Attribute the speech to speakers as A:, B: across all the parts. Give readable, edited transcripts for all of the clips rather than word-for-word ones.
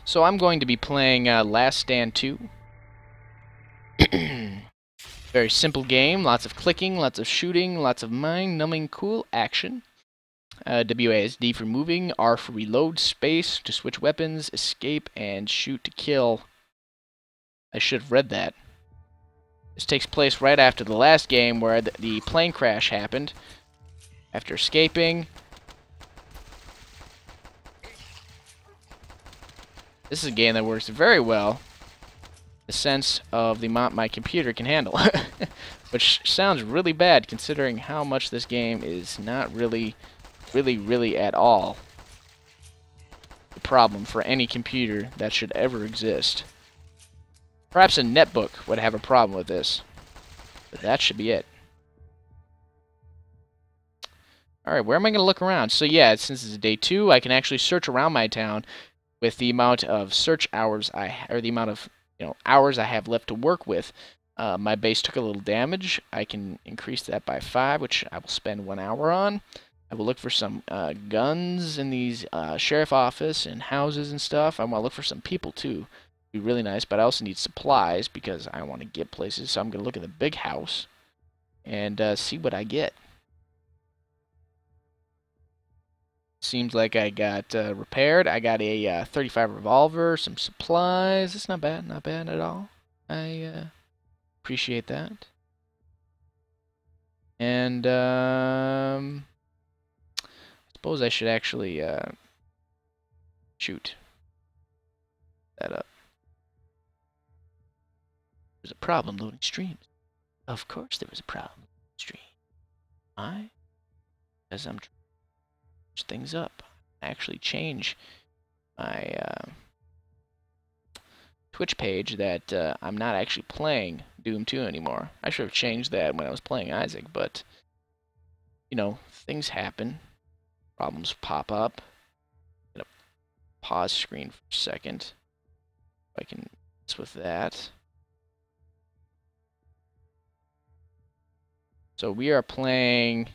A: So I'm going to be playing Last Stand 2. Very simple game, lots of clicking, lots of shooting, lots of mind-numbing cool action. WASD for moving, R for reload, space to switch weapons, escape, and shoot to kill. I should have read that. This takes place right after the last game where the plane crash happened. After escaping, this is a game that works very well. The sense of the amount my computer can handle. Which sounds really bad considering how much this game is not really at all the problem for any computer that should ever exist. Perhaps a netbook would have a problem with this, but that should be it. Alright, where am I going to look around? So yeah, since it's day 2, I can actually search around my town with the amount of search hours or the amount of hours I have left to work with. My base took a little damage. I can increase that by 5, which I will spend 1 hour on. I will look for some guns in these sheriff office and houses and stuff. I want to look for some people too. Be really nice, but I also need supplies because I want to get places. So I'm going to look at the big house and see what I get. Seems like I got repaired. I got a 35 revolver, some supplies. It's not bad at all. I appreciate that. And I suppose I should actually shoot that up. There's a problem loading streams. Of course there was a problem loading stream. Why? Because I'm trying to switch things up. I actually change my Twitch page that I'm not actually playing Doom 2 anymore. I should have changed that when I was playing Isaac, but things happen. Problems pop up. Get a pause screen for a second. If I can mess with that. So we are playing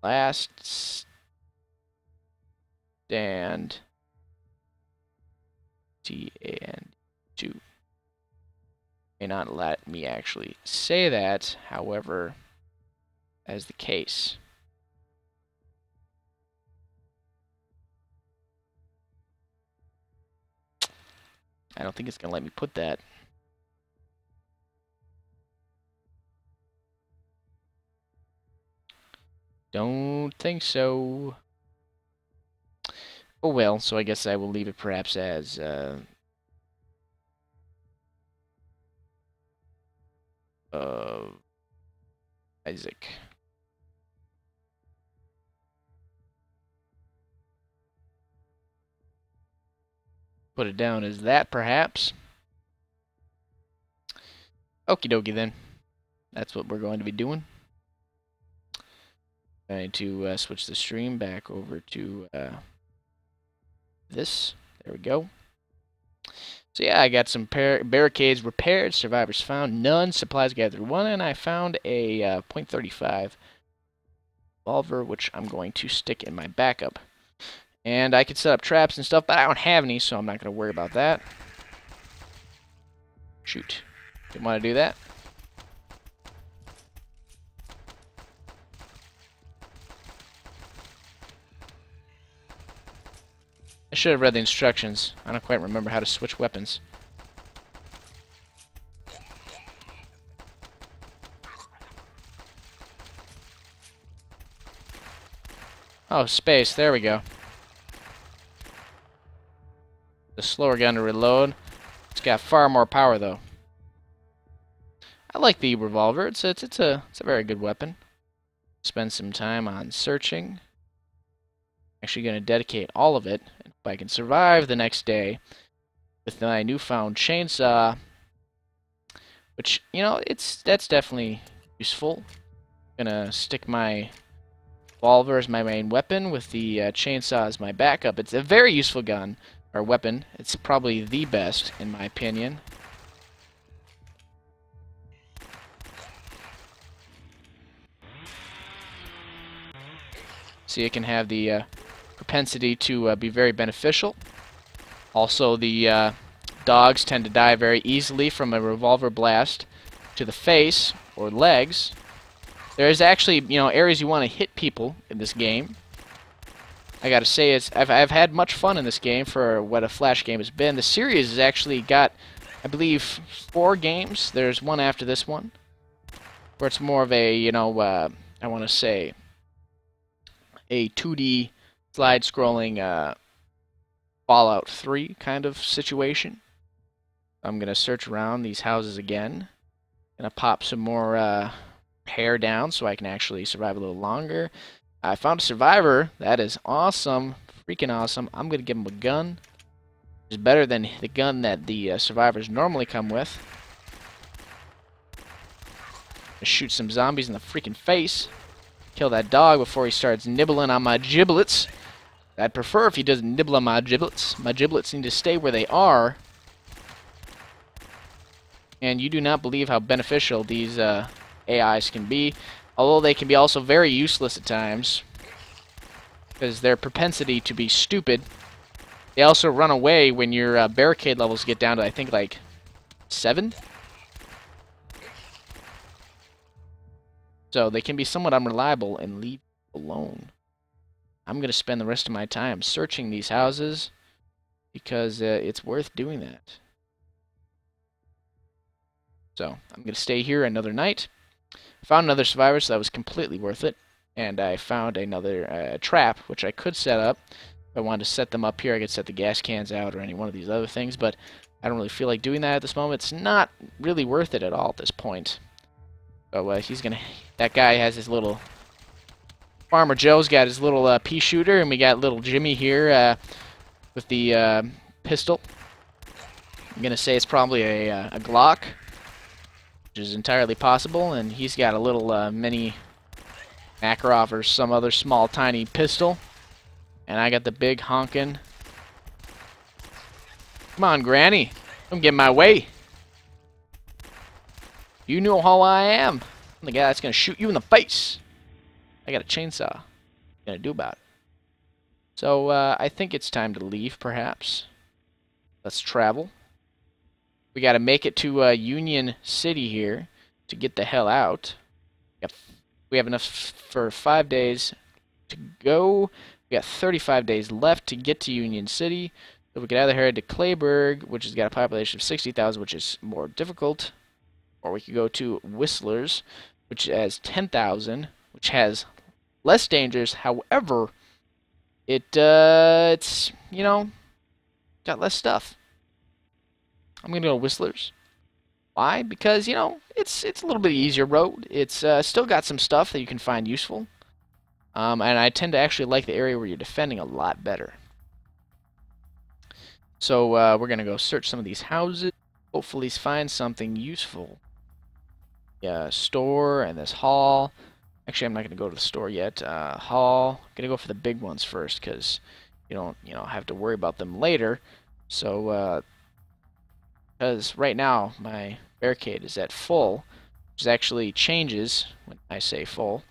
A: Last Stand T-A-N-2. May not let me actually say that, however, as the case. I don't think it's going to let me put that. Don't think so. Oh well, so I guess I will leave it perhaps as Isaac. Put it down as that perhaps. Okie dokie then. That's what we're going to be doing. Going to switch the stream back over to this. There we go. So yeah, I got some barricades repaired, survivors found none, supplies gathered 1, and I found a .35 revolver, which I'm going to stick in my backup. And I could set up traps and stuff, but I don't have any, so I'm not going to worry about that. Shoot. Didn't want to do that. I should have read the instructions. I don't quite remember how to switch weapons. Oh, space. There we go. The slower gun to reload. It's got far more power, though. I like the revolver. It's a very good weapon. Spend some time on searching. Actually going to dedicate all of it. If I can survive the next day with my newfound chainsaw, which that's definitely useful. Gonna stick my revolver as my main weapon with the chainsaw as my backup. It's a very useful gun or weapon. It's probably the best in my opinion. See, it can have the propensity to be very beneficial. Also, the dogs tend to die very easily from a revolver blast to the face or legs. There's actually, areas you want to hit people in this game. I gotta say, I've had much fun in this game for what a Flash game has been. The series has actually got, I believe, 4 games. There's one after this one, where it's more of a, I want to say, a 2D slide-scrolling Fallout 3 kind of situation. I'm gonna search around these houses again. Gonna pop some more hair down so I can actually survive a little longer. I found a survivor. That is awesome. Freaking awesome. I'm going to give him a gun. It's better than the gun that the survivors normally come with. Shoot some zombies in the freaking face. Kill that dog before he starts nibbling on my giblets. I'd prefer if he doesn't nibble on my giblets. My giblets need to stay where they are. And you do not believe how beneficial these AIs can be. Although they can be also very useless at times, because their propensity to be stupid. They also run away when your barricade levels get down to, I think, like 7. So they can be somewhat unreliable and leave you alone. I'm going to spend the rest of my time searching these houses, because it's worth doing that. So I'm going to stay here another night. Found another survivor, so that was completely worth it. And I found another trap, which I could set up. If I wanted to set them up here, I could set the gas cans out or any one of these other things, but I don't really feel like doing that at this moment. It's not really worth it at all at this point. So that guy has his little... Farmer Joe's got his little pea shooter, and we got little Jimmy here with the pistol. I'm going to say it's probably a Glock, which is entirely possible, and he's got a little mini Makarov or some other small tiny pistol, and I got the big honkin'. Come on, Granny, don't get in my way. You know how I am. I'm the guy that's gonna shoot you in the face. I got a chainsaw. What are you gonna do about it? So I think it's time to leave, perhaps. Let's travel. We got to make it to Union City here to get the hell out. We have enough for 5 days to go. We got 35 days left to get to Union City. So we could either head to Clayburg, which has got a population of 60,000, which is more difficult, or we could go to Whistler's, which has 10,000, which has less dangers. However, it's got less stuff. I'm going to go to Whistler's. Why? Because, it's a little bit easier road. It's still got some stuff that you can find useful. And I tend to actually like the area where you're defending a lot better. So we're going to go search some of these houses. Hopefully find something useful. Yeah, store and this hall. Actually, I'm not going to go to the store yet. Hall. I'm going to go for the big ones first, because you don't have to worry about them later. So because right now my barricade is at full, which actually changes when I say full.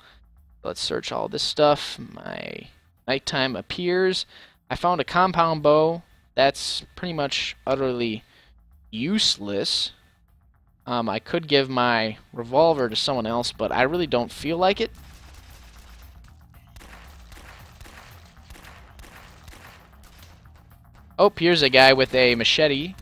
A: Let's search all this stuff. My nighttime appears. I found a compound bow. That's pretty much utterly useless. I could give my revolver to someone else, but I really don't feel like it. Oh, here's a guy with a machete.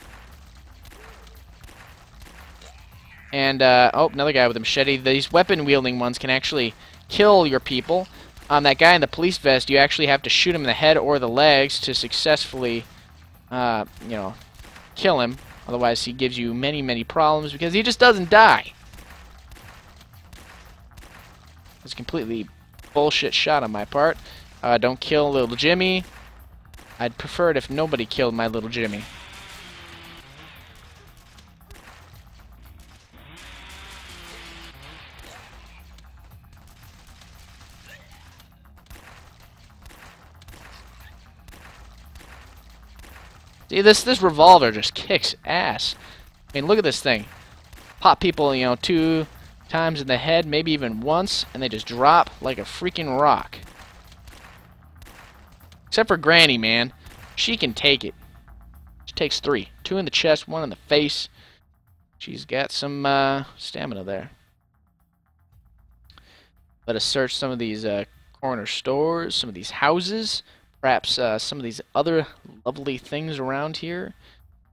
A: And, another guy with a machete. These weapon-wielding ones can actually kill your people. That guy in the police vest, you actually have to shoot him in the head or the legs to successfully, kill him. Otherwise, he gives you many, many problems because he just doesn't die. It's a completely bullshit shot on my part. Don't kill little Jimmy. I'd prefer it if nobody killed my little Jimmy. See, this revolver just kicks ass. I mean, look at this thing. Pop people, 2 times in the head, maybe even once, and they just drop like a freaking rock. Except for Granny, man. She can take it. takes 3. 2 in the chest, 1 in the face. She's got some stamina there. Let us search some of these corner stores, some of these houses, perhaps some of these other lovely things around here.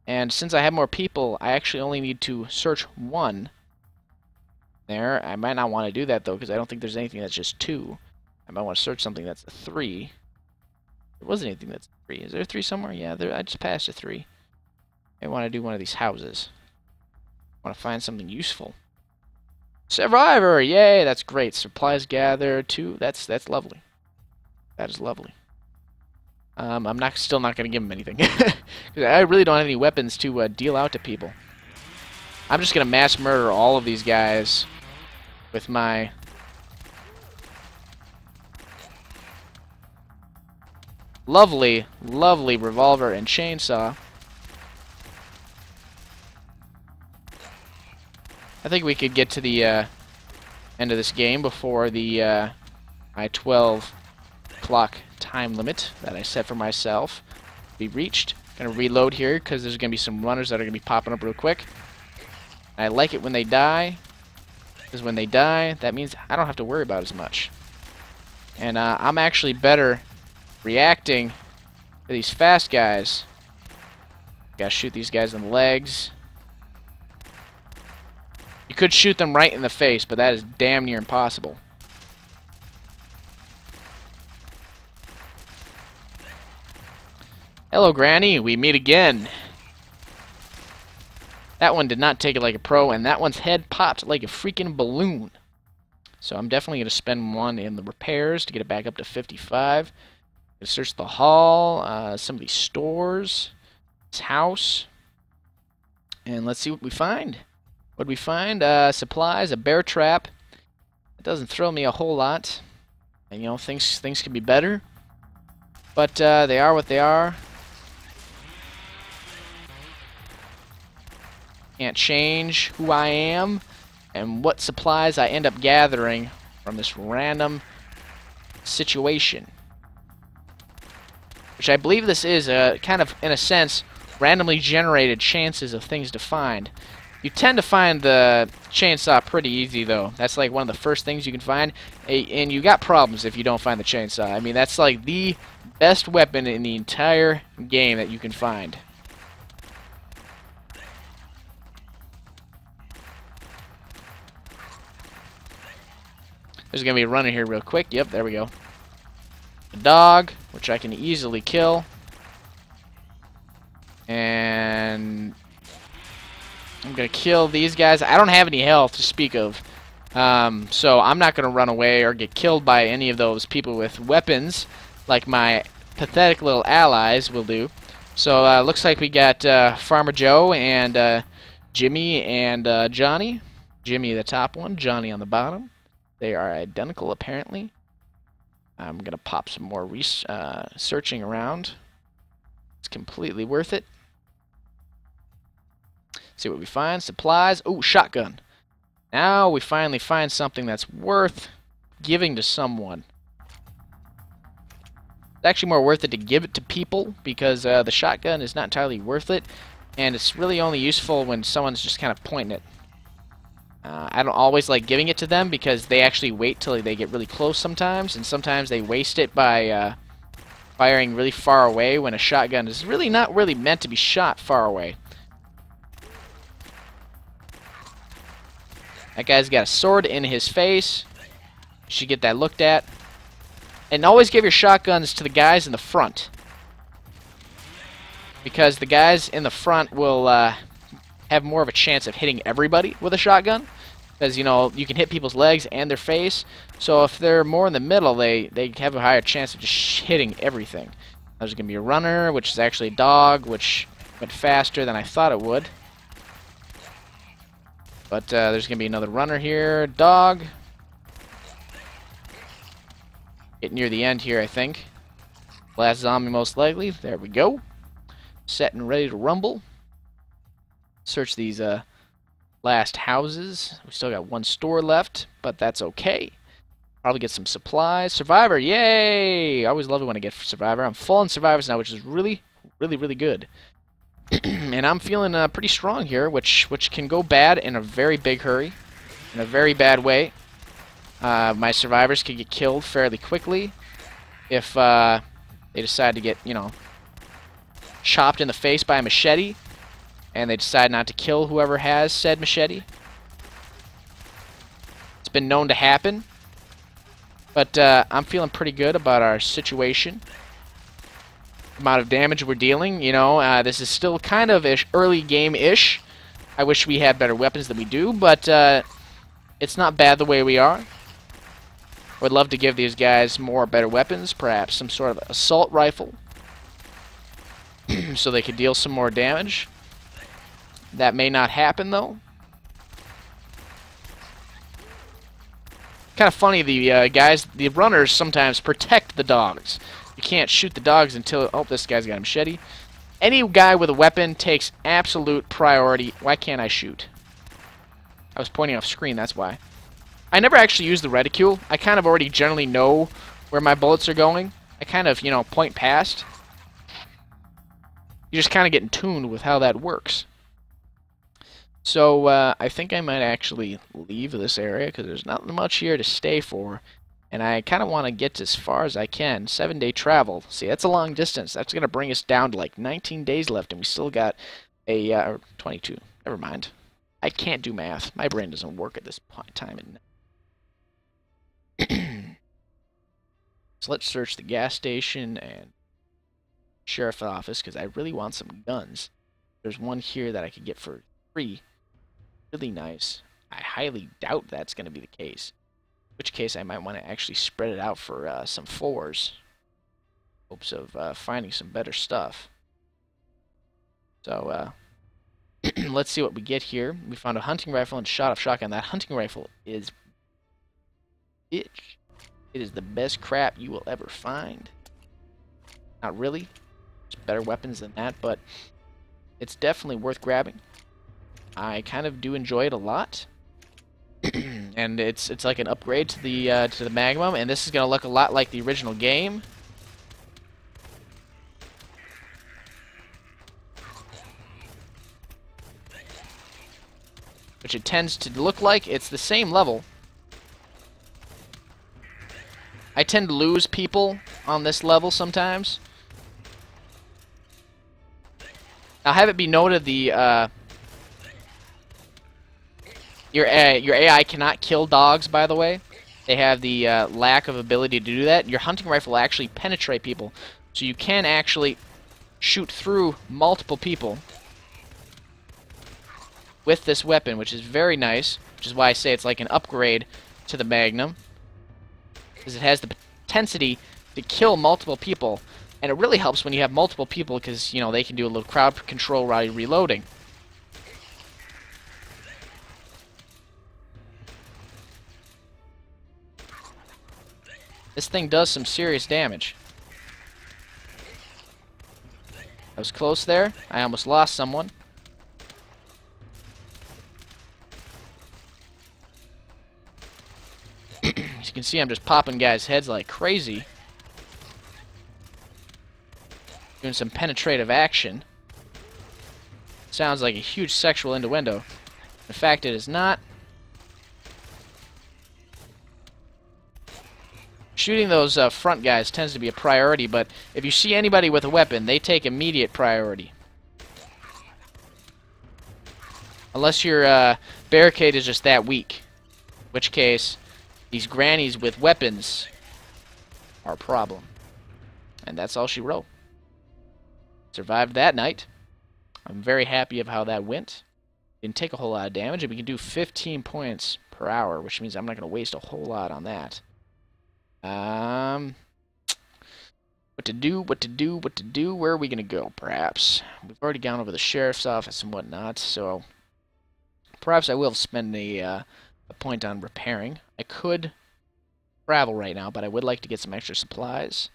A: And since I have more people, I actually only need to search 1 there. I might not want to do that, though, because I don't think there's anything that's just 2. I might want to search something that's a 3. There wasn't anything that's a 3. Is there a 3 somewhere? Yeah, there. I just passed a 3. I want to do one of these houses. I want to find something useful. Survivor! Yay, that's great. Supplies gathered. 2. That's lovely. That is lovely. I'm still not going to give him anything. Because I really don't have any weapons to deal out to people. I'm just going to mass murder all of these guys with my lovely, lovely revolver and chainsaw. I think we could get to the end of this game before the my 12 o'clock time limit that I set for myself be reached. Gonna reload here because there's gonna be some runners that are gonna be popping up real quick. I like it when they die, because when they die, that means I don't have to worry about as much. And I'm actually better reacting to these fast guys. Gotta shoot these guys in the legs. You could shoot them right in the face, but that is damn near impossible. Hello, Granny. We meet again. That one did not take it like a pro, and that one's head popped like a freaking balloon. So I'm definitely going to spend 1 in the repairs to get it back up to 55. Gonna search the hall, some of these stores, this house, and let's see what we find. What did we find? Supplies, a bear trap. It doesn't thrill me a whole lot. And, you know, things can be better. But they are what they are. Can't change who I am and what supplies I end up gathering from this random situation. Which I believe this is a kind of, in a sense, randomly generated chances of things to find. You tend to find the chainsaw pretty easy, though. That's like one of the first things you can find. And you got problems if you don't find the chainsaw. I mean, that's like the best weapon in the entire game that you can find. There's going to be a runner here real quick. Yep, there we go. A dog, which I can easily kill. And I'm going to kill these guys. I don't have any health to speak of. So I'm not going to run away or get killed by any of those people with weapons like my pathetic little allies will do. So looks like we got Farmer Joe and Jimmy and Johnny. Jimmy the top one, Johnny on the bottom. They are identical, apparently. I'm going to pop some more searching around. It's completely worth it. See what we find. Supplies. Oh, shotgun. Now we finally find something that's worth giving to someone. It's actually more worth it to give it to people because the shotgun is not entirely worth it. And it's really only useful when someone's just kind of pointing it. I don't always like giving it to them because they actually wait till they get really close sometimes, and sometimes they waste it by firing really far away when a shotgun is really not really meant to be shot far away. That guy's got a sword in his face. You should get that looked at. And always give your shotguns to the guys in the front, because the guys in the front will have more of a chance of hitting everybody with a shotgun, because, you know, you can hit people's legs and their face. So if they're more in the middle, they have a higher chance of just hitting everything. There's going to be a runner, which is actually a dog, which went faster than I thought it would. But there's going to be another runner here. Dog. Get near the end here, I think. Last zombie most likely. There we go. Set and ready to rumble. Search these last houses. We still got 1 store left, but that's okay. Probably get some supplies. Survivor, yay! I always love it when I get Survivor. I'm full on Survivors now, which is really, really, really good. And I'm feeling pretty strong here, which can go bad in a very big hurry, in a very bad way. My survivors could get killed fairly quickly if they decide to get, you know, chopped in the face by a machete, and they decide not to kill whoever has said machete. It's been known to happen, but I'm feeling pretty good about our situation. Amount of damage we're dealing, you know, this is still kind of early game-ish. I wish we had better weapons than we do, but it's not bad the way we are. Would love to give these guys more better weapons, perhaps some sort of assault rifle, so they could deal some more damage. That may not happen, though. Kind of funny, the runners sometimes protect the dogs. You can't shoot the dogs until... Oh, this guy's got a machete. Any guy with a weapon takes absolute priority. Why can't I shoot? I was pointing off screen, that's why. I never actually use the reticule. I kind of already generally know where my bullets are going. I kind of, you know, point past. You just kind of get in tune with how that works. So, I think I might actually leave this area, because there's not much here to stay for. And I kind of want to get as far as I can. 7-day travel. See, that's a long distance. That's going to bring us down to like 19 days left, and we still got a... or 22. Never mind. I can't do math. My brain doesn't work at this time. So let's search the gas station and sheriff's office, because I really want some guns. There's one here that I could get for free. Really nice. I highly doubt that's going to be the case. In which case I might want to actually spread it out for some 4s. Hopes of finding some better stuff. So, let's see what we get here. We found a hunting rifle and shot-off shotgun. That hunting rifle is... It is the best crap you will ever find. Not really. There's better weapons than that, but it's definitely worth grabbing. I kind of do enjoy it a lot. And it's like an upgrade to the Magnum, and this is going to look a lot like the original game. Which it tends to look like. It's the same level. I tend to lose people on this level sometimes. I'll have it be noted your AI cannot kill dogs, by the way. They have the lack of ability to do that. Your hunting rifle will actually penetrate people. So you can actually shoot through multiple people with this weapon, which is very nice. Which is why I say it's like an upgrade to the Magnum. Because it has the potential to kill multiple people. And it really helps when you have multiple people because, you know, they can do a little crowd control while you're reloading. This thing does some serious damage. I was close there. I almost lost someone. As you can see, I'm just popping guys' heads like crazy. Doing some penetrative action. Sounds like a huge sexual innuendo. In fact, it is not. Shooting those front guys tends to be a priority, but if you see anybody with a weapon, they take immediate priority. Unless your barricade is just that weak. In which case, these grannies with weapons are a problem. And that's all she wrote. Survived that night. I'm very happy of how that went. Didn't take a whole lot of damage, and we can do 15 points per hour, which means I'm not going to waste a whole lot on that. What to do, where are we going to go, perhaps? We've already gone over the sheriff's office and whatnot, so perhaps I will spend a point on repairing. I could travel right now, but I would like to get some extra supplies.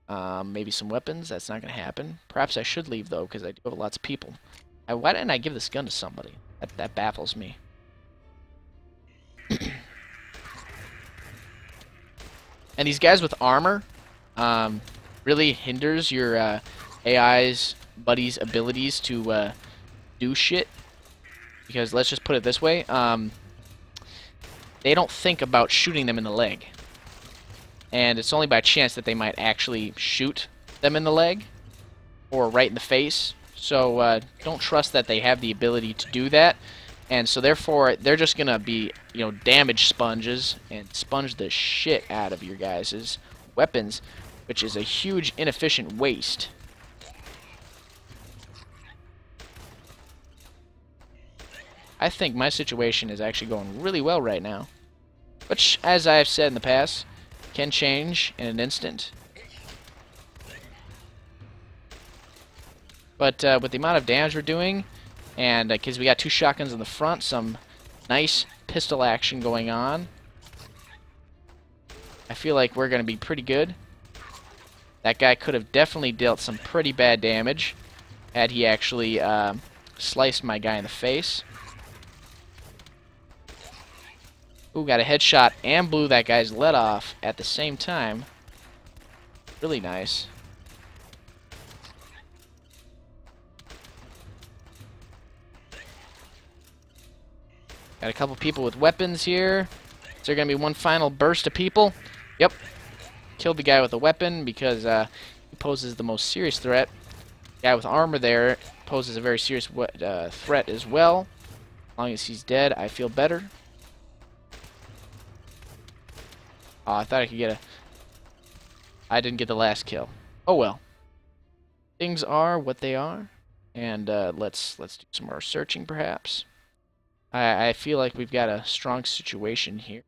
A: Maybe some weapons. That's not going to happen. Perhaps I should leave, though, because I do have lots of people. Why didn't I give this gun to somebody? That baffles me. And these guys with armor really hinders your AI's buddies' abilities to do shit. Because let's just put it this way, they don't think about shooting them in the leg. And it's only by chance that they might actually shoot them in the leg or right in the face. So don't trust that they have the ability to do that. And so therefore, they're just going to be, you know, damage sponges and sponge the shit out of your guys' weapons, which is a huge inefficient waste. I think my situation is actually going really well right now. Which, as I have said in the past, can change in an instant. But with the amount of damage we're doing, and because we got 2 shotguns in the front, some nice pistol action going on, I feel like we're going to be pretty good. That guy could have definitely dealt some pretty bad damage had he actually sliced my guy in the face. Ooh, got a headshot and blew that guy's lead off at the same time. Really nice. Got a couple people with weapons here. Is there going to be one final burst of people? Yep. Killed the guy with a weapon because he poses the most serious threat. The guy with armor there poses a very serious threat as well. As long as he's dead, I feel better. Oh, I thought I could get a... I didn't get the last kill. Oh well. Things are what they are. And let's do some more searching, perhaps. I feel like we've got a strong situation here.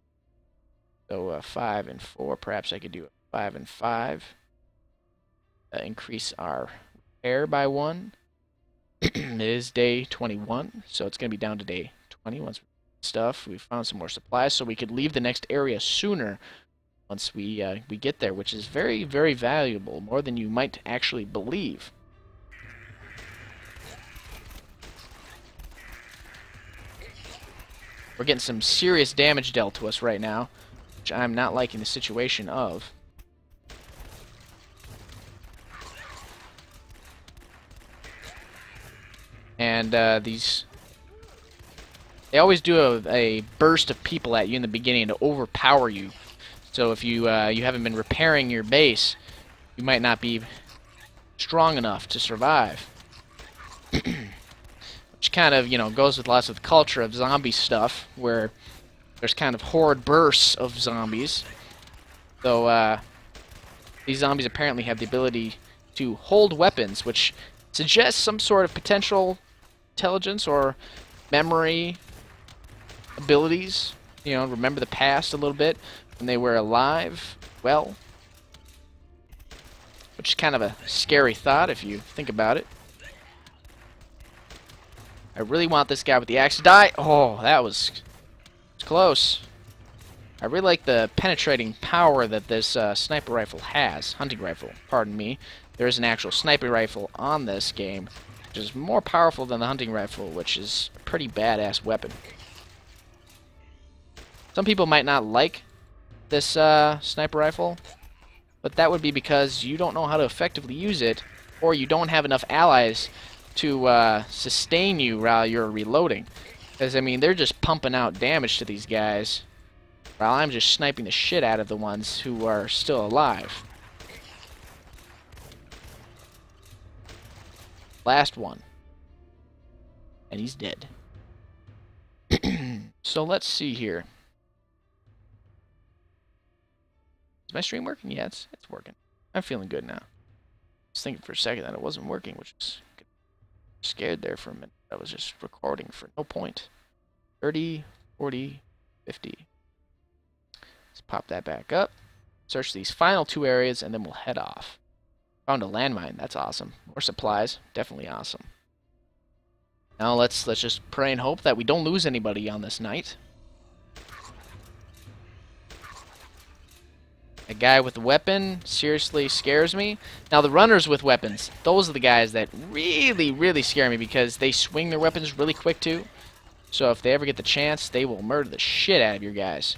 A: So 5 and 4. Perhaps I could do 5 and 5. Increase our repair by 1. It is day 21, so it's going to be down to day 20 once we found some more supplies, so we could leave the next area sooner once we get there, which is very, very valuable, more than you might actually believe. We're getting some serious damage dealt to us right now, which I'm not liking the situation of. And these... They always do a burst of people at you in the beginning to overpower you. So if you haven't been repairing your base, you might not be strong enough to survive. Which kind of, you know, goes with lots of the culture of zombie stuff, where there's kind of horde bursts of zombies. So these zombies apparently have the ability to hold weapons, which suggests some sort of potential intelligence or memory abilities. You know, remember the past a little bit when they were alive. Well, which is kind of a scary thought if you think about it. I really want this guy with the axe to die. Oh, that was close. I really like the penetrating power that this sniper rifle has. Hunting rifle, pardon me. There is an actual sniper rifle on this game, which is more powerful than the hunting rifle, which is a pretty badass weapon. Some people might not like this sniper rifle, but that would be because you don't know how to effectively use it, or you don't have enough allies to sustain you while you're reloading. Because, I mean, they're just pumping out damage to these guys, while I'm just sniping the shit out of the ones who are still alive. Last one. And he's dead. So let's see here. Is my stream working? Yeah, it's working. I'm feeling good now. I was thinking for a second that it wasn't working, which is scared there for a minute. I was just recording for no point. 30, 40, 50. Let's pop that back up. Search these final 2 areas, and then we'll head off. Found a landmine. That's awesome. More supplies. Definitely awesome. Now let's just pray and hope that we don't lose anybody on this night. A guy with a weapon seriously scares me. Now the runners with weapons, those are the guys that really, really scare me because they swing their weapons really quick too. So if they ever get the chance, they will murder the shit out of your guys.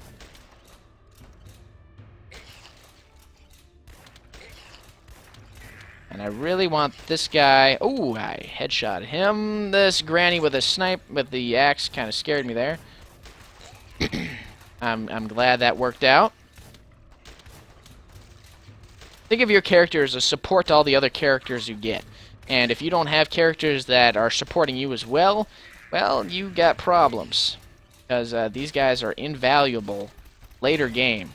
A: And And I really want this guy... Oh, I headshot him. This granny with a snipe with the axe kind of scared me there. I'm glad that worked out. Think of your character as a support to all the other characters you get. And if you don't have characters that are supporting you as well, you got problems. Because these guys are invaluable later game.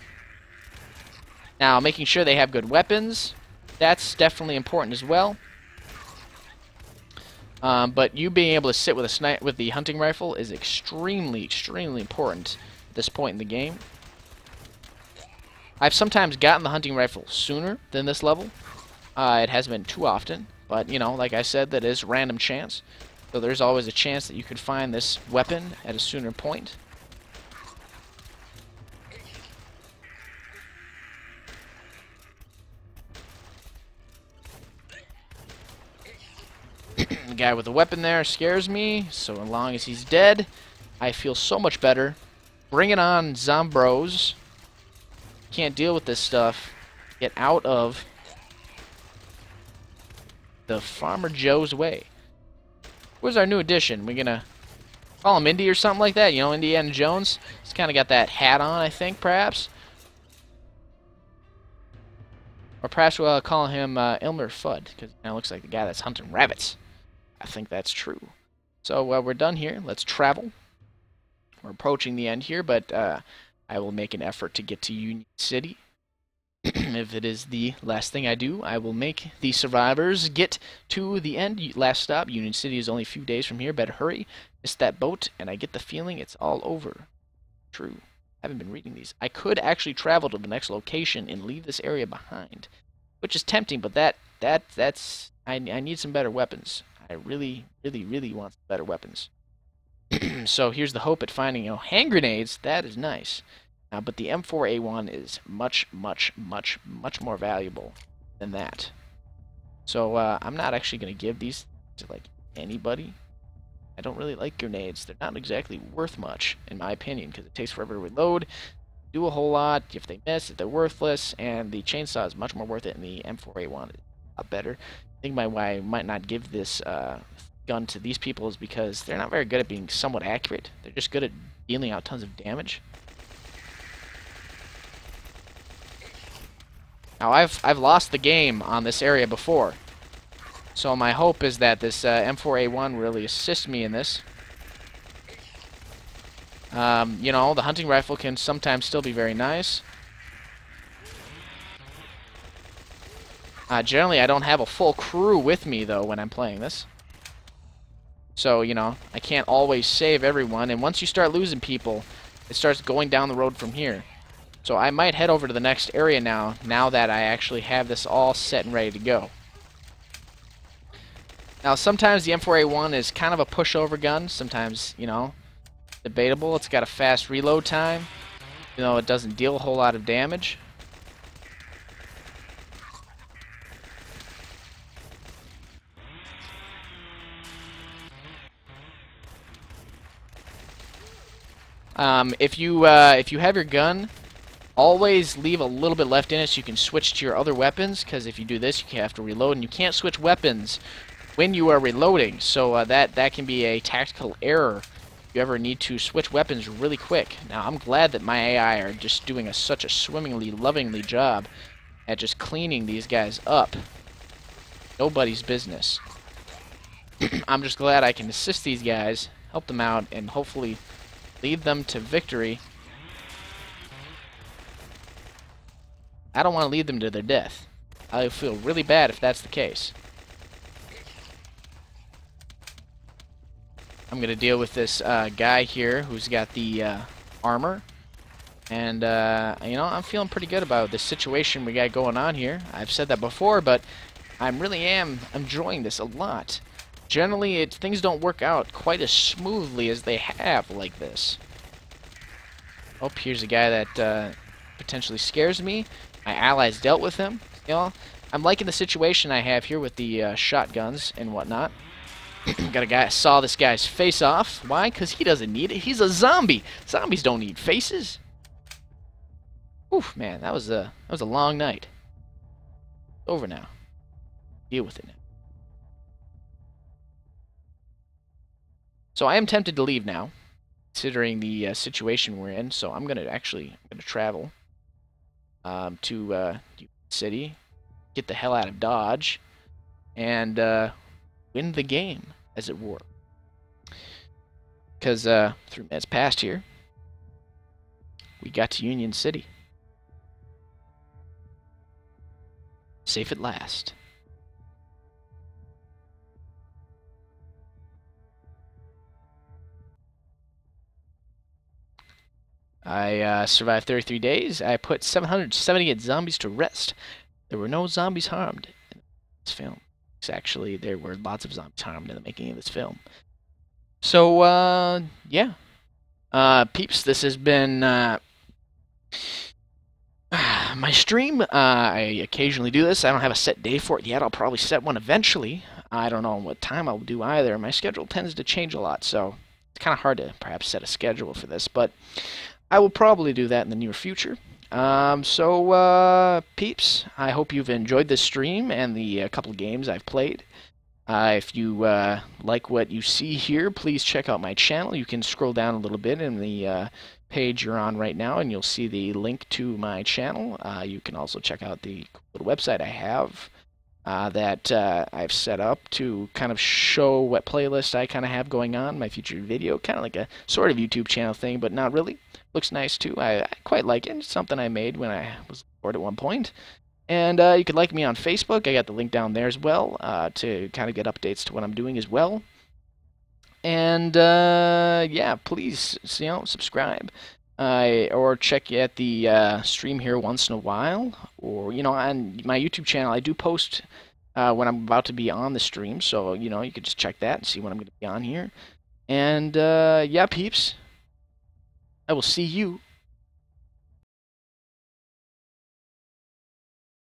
A: Now, making sure they have good weapons, that's definitely important as well. But you being able to sit with with the hunting rifle is extremely, extremely important at this point in the game. I've sometimes gotten the hunting rifle sooner than this level. It hasn't been too often, but you know, like I said, that is random chance. So there's always a chance that you could find this weapon at a sooner point. The guy with the weapon there scares me, so as long as he's dead, I feel so much better. Bring it on, Zombros. Can't deal with this stuff. Get out of the Farmer Joe's way. Where's our new addition? We're gonna call him Indy or something like that, you know, Indiana Jones. He's kind of got that hat on, I think, perhaps. Or perhaps we'll call him Elmer Fudd, because he looks like the guy that's hunting rabbits. I think that's true. So we're done here. Let's travel. We're approaching the end here, but I will make an effort to get to Union City. If it is the last thing I do, I will make the survivors get to the end. Last stop, Union City is only a few days from here. Better hurry. Miss that boat, and I get the feeling it's all over. True. I haven't been reading these. I could actually travel to the next location and leave this area behind, which is tempting, but that's I need some better weapons. I really, really, really want some better weapons. So here's the hope at finding, hand grenades. That is nice. But the M4A1 is much, much, much, much more valuable than that. So I'm not actually going to give these to like anybody. I don't really like grenades. They're not exactly worth much, in my opinion, because it takes forever to reload, do a whole lot. If they miss, they're worthless, and the chainsaw is much more worth it, and the M4A1 is a lot better. I think why I might not give this gun to these people is because they're not very good at being somewhat accurate. They're just good at dealing out tons of damage. Now, I've lost the game on this area before, so my hope is that this M4A1 really assists me in this. You know, the hunting rifle can sometimes still be very nice. Generally, I don't have a full crew with me, though, when I'm playing this. So, you know, I can't always save everyone, and once you start losing people, it starts going down the road from here. So I might head over to the next area now that I actually have this all set and ready to go. Now, sometimes the M4A1 is kind of a pushover gun. Sometimes, you know, debatable. It's got a fast reload time. You know, it doesn't deal a whole lot of damage. If you have your gun, always leave a little bit left in it so you can switch to your other weapons, because if you do this, you have to reload, and you can't switch weapons when you are reloading, so that can be a tactical error if you ever need to switch weapons really quick. Now, I'm glad that my AI are just doing such a swimmingly, lovingly job at just cleaning these guys up. Nobody's business. I'm just glad I can assist these guys, help them out, and hopefully lead them to victory. I don't want to lead them to their death. I feel really bad if that's the case. I'm going to deal with this guy here who's got the armor. And, you know, I'm feeling pretty good about the situation we got going on here. I've said that before, but I really am enjoying this a lot. Generally, things don't work out quite as smoothly as they have like this. Oh, here's a guy that potentially scares me. My allies dealt with him. You know, I'm liking the situation I have here with the shotguns and whatnot. Got a guy. Saw this guy's face off. Why? Because he doesn't need it. He's a zombie. Zombies don't need faces. Oof, man, that was a long night. Over now. Deal with it now. So I am tempted to leave now, considering the situation we're in. So I'm gonna travel to city, get the hell out of Dodge, and win the game, as it were. Because 3 minutes past here, we got to Union City. Safe at last. I survived 33 days. I put 778 zombies to rest. There were no zombies harmed in this film. Actually, there were lots of zombies harmed in the making of this film. So, yeah. Peeps, this has been my stream. I occasionally do this. I don't have a set day for it yet. I'll probably set one eventually. I don't know what time I'll do either. My schedule tends to change a lot, so it's kind of hard to perhaps set a schedule for this, but I will probably do that in the near future. Peeps, I hope you've enjoyed this stream and the couple of games I've played. If you like what you see here, please check out my channel. You can scroll down a little bit in the page you're on right now, and you'll see the link to my channel. You can also check out the little website I have that I've set up to kind of show what playlist I kind of have going on, my future video, kind of like a sort of YouTube channel thing, but not really. Looks nice too. I quite like it. It's something I made when I was bored at one point. And you can like me on Facebook. I got the link down there as well to kind of get updates to what I'm doing as well. And yeah, please subscribe or check at the stream here once in a while. Or on my YouTube channel, I do post when I'm about to be on the stream. So you can just check that and see when I'm going to be on here. And yeah, peeps. I will see you